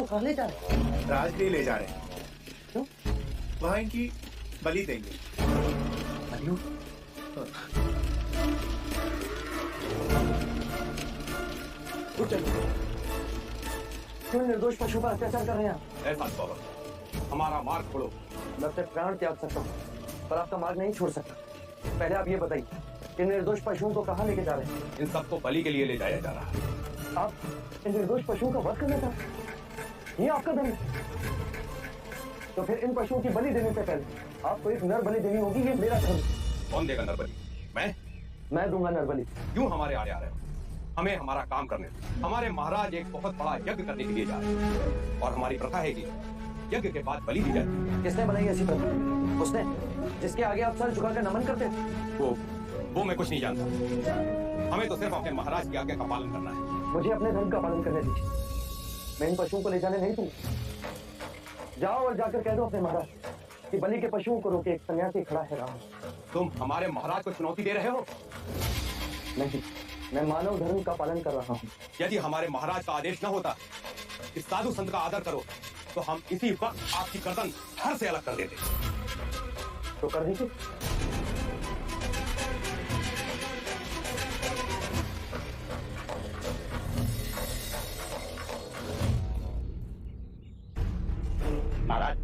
कहाँ ले जा रहे हैं? राजगीर ले जा रहे हैं। क्यों? वहाँ इनकी बलि देंगे। बलियों? क्यों निर्दोष पशु पर अत्याचार कर रहे हैं आप? ऐसा बाबा, हमारा मार्ग छोड़ो। मैं अपने प्राण त्याग सकता हूँ, पर आपका मार्ग नहीं छोड़ सकता। पहले आप ये बताइए कि निर्दोष पशुओं को कहाँ लेके जा रहे हैं? इन सबको बलि के लिए ले जाया जा रहा है। आप इन निर्दोष पशुओं का वध करना चाहते हैं? ये आपका धर्म है? तो फिर इन पशुओं की बलि देने से पहले आपको एक नर बलि देनी होगी। ये मेरा धर्म है। कौन देगा नर बलि? मैं दूंगा नर बलि। क्यों हमारे आड़े आ रहे हो? हमें हमारा काम करने दो। हमारे महाराज एक बहुत बड़ा यज्ञ करने के लिए जा रहे हैं और हमारी प्रथा है कि यज्ञ के बाद बलि दी जाती। किसने बनाई ऐसी प्रथा? उसने जिसके आगे आप सर झुकाकर नमन करते थे। वो मैं कुछ नहीं जानता। हमें तो सिर्फ अपने महाराज की आज्ञा का पालन करना है। मुझे अपने धर्म का पालन करने दीजिए। मैं इन पशुओं को ले जाने नहीं दूंगा। जाओ और जाकर कह दो अपने महाराज कि बलि के पशुओं को रोके एक सन्यासी खड़ा है रहा। तुम हमारे महाराज को चुनौती दे रहे हो? नहीं, मैं मानव धर्म का पालन कर रहा हूँ। यदि हमारे महाराज का आदेश न होता कि साधु संत का आदर करो, तो हम इसी वक्त आपकी गर्दन धड़ से अलग कर देते। तो कर दीजिए। महाराज,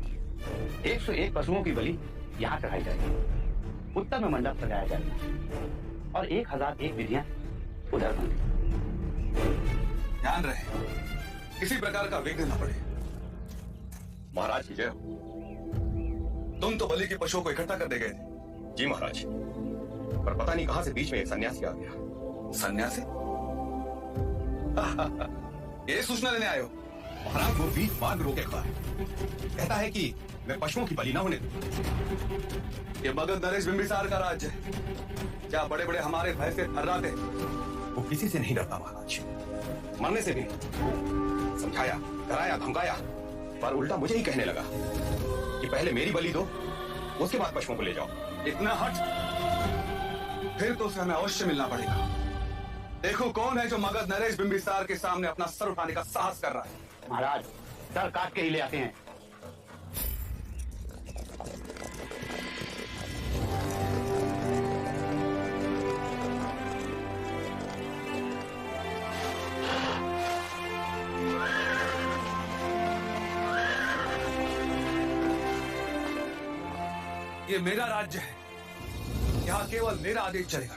101 पशुओं की बलि यहाँ चढ़ाई जाएगी। उत्तर में मंडप सजाया जाएगा और 1001 विधियां उधर होंगी। ध्यान रहे किसी प्रकार का विघ्न न पड़े। महाराज की जय हो। तुम तो बलि के पशुओं को इकट्ठा करने गए थे। जी महाराज, पर पता नहीं कहां से बीच में एक सन्यासी आ गया। सन्यासी? ये सूचना लेने आए हो? महाराज वो बीच मार्ग रोके खड़ा है। कहता है कि मैं पशुओं की बलि ना होने दूं। ये मगध नरेश बिंबिसार का राज्य है। क्या बड़े बड़े हमारे भय से थर्राते? वो किसी से नहीं डरता महाराज, मरने से भी। समझाया, डराया, धमकाया, पर उल्टा मुझे ही कहने लगा कि पहले मेरी बलि दो, उसके बाद पशुओं को ले जाओ। इतना हट? फिर तो उसे हमें अवश्य मिलना पड़ेगा। देखो कौन है जो मगध नरेश बिंबिसार के सामने अपना सर उठाने का साहस कर रहा है। महाराज, सर काट के ही ले आते हैं। ये मेरा राज्य है, यहाँ केवल मेरा आदेश चलेगा।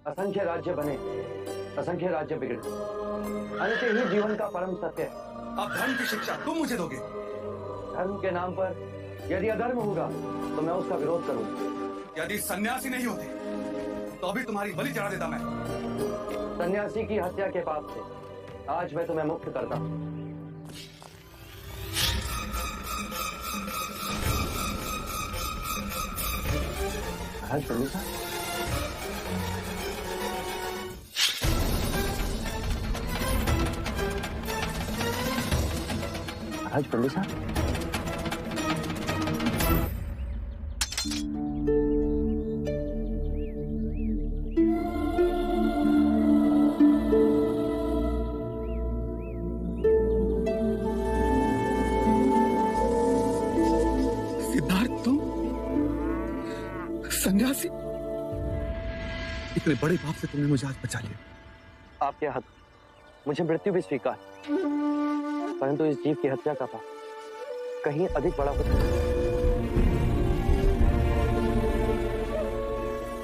असंख्य राज्य बने, असंख्य राज्य बिगड़े, अंत ही जीवन का परम सत्य है। अब धर्म की शिक्षा तुम मुझे दोगे? धर्म के नाम पर यदि अधर्म होगा तो मैं उसका विरोध करूंगा। यदि सन्यासी नहीं होते तो अभी तुम्हारी बलि चढ़ा देता मैं। सन्यासी की हत्या के पाप से आज मैं तुम्हें मुक्त करता हूं। महाराज पंडित साहब, महाराज पंडित साहब, सिद्धार्थ, तुम सन्यासी? इतने बड़े पाप से तुमने मुझे आज बचा लिया। आपके हाथ मुझे मृत्यु भी स्वीकार, परंतु इस जीव की हत्या का पाप कहीं अधिक बड़ा होता है।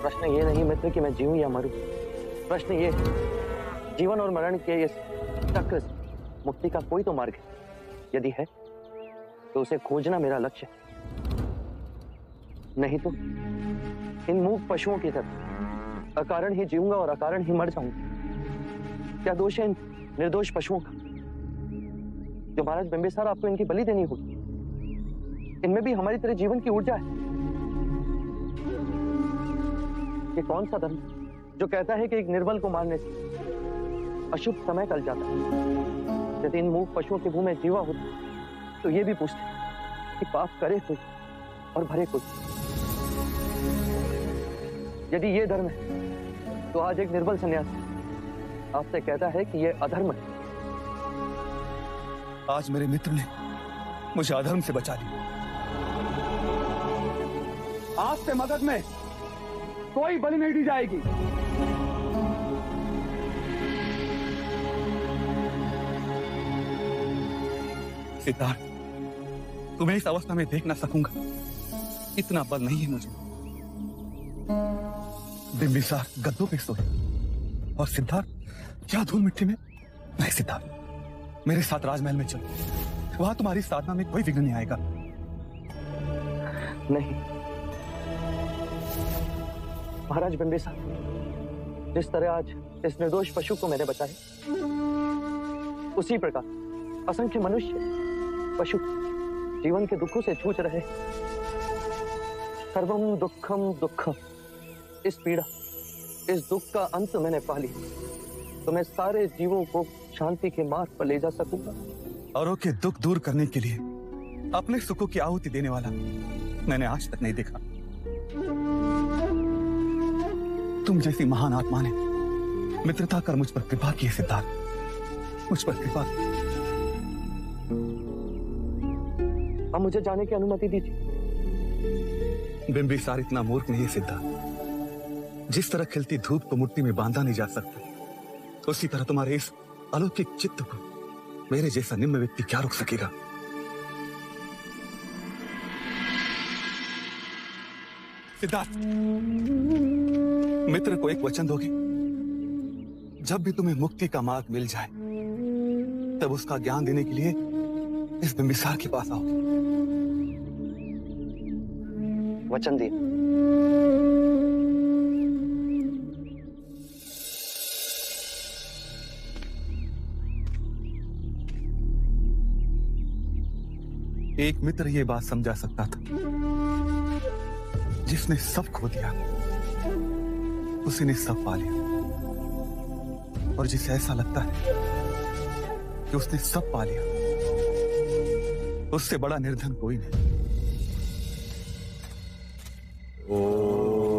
प्रश्न ये नहीं मित्र कि मैं जीऊं या मरूं, प्रश्न ये जीवन और मरण के इस चक्र से मुक्ति का कोई तो मार्ग है। यदि है तो उसे खोजना मेरा लक्ष्य है, नहीं तो इन मूक पशुओं की तरह अकारण ही जीऊंगा और अकारण ही मर जाऊंगा। क्या दोष है इन निर्दोष पशुओं का जो महाराज बिंबिसार आपको इनकी बलि देनी होगी? इनमें भी हमारी तरह जीवन की ऊर्जा है। ये कौन सा धर्म जो कहता है कि एक निर्बल को मारने से अशुभ समय टल जाता है? यदि इन मूक पशुओं के मुंह में जीवा होता तो ये भी पूछते कि पाप करे कोई और भरे कोई। यदि ये धर्म है तो आज एक निर्बल सन्यासी आपसे कहता है कि ये अधर्म है। आज मेरे मित्र ने मुझे अधर्म से बचा लिया। आज से मगध में कोई बलि नहीं दी जाएगी। सिद्धार्थ, तुम्हें इस अवस्था में देख ना सकूंगा, इतना बल नहीं है मुझे। बिंबिसार गद्दों पे सोए और सिद्धार्थ क्या धूल मिट्टी में। नहीं सिद्धार्थ, मेरे साथ राजमहल में चलो, वहां तुम्हारी साधना में कोई विघ्न नहीं आएगा। नहीं महाराज बिंबिसार, जिस तरह आज इस निर्दोष पशु को मैंने बचाया, उसी प्रकार असंख्य मनुष्य पशु जीवन के दुखों से जूझ रहे। सर्वम दुखम दुखम, इस पीड़ा इस दुख का अंत मैंने पा लिया, तो मैं सारे जीवों को शांति के मार्ग पर ले जा सकूंगा। औरों के दुख दूर करने के लिए अपने सुखों की आहुति देने वाला मैंने आज तक नहीं देखा। तुम जैसी महान आत्मा ने मित्रता कर मुझ पर कृपा की है सिद्धार्थ, मुझ पर कृपा। अब मुझे जाने की अनुमति दीजिए। बिंबिसार इतना मूर्ख नहीं है सिद्धार्थ। जिस तरह खिलती धूप को मुट्ठी में बांधा नहीं जा सकता, उसी तरह तुम्हारे इस अलौकिक चित्त को मेरे जैसा निम्न व्यक्ति क्या रोक सकेगा। सिद्धार्थ, मित्र को एक वचन दोगे? जब भी तुम्हें मुक्ति का मार्ग मिल जाए, तब उसका ज्ञान देने के लिए इस बिंबिसार के पास आओ। वचन दिए। एक मित्र ये बात समझा सकता था, जिसने सब खो दिया उसी ने सब पा लिया, और जिसे ऐसा लगता है कि उसने सब पा लिया, उससे बड़ा निर्धन कोई नहीं।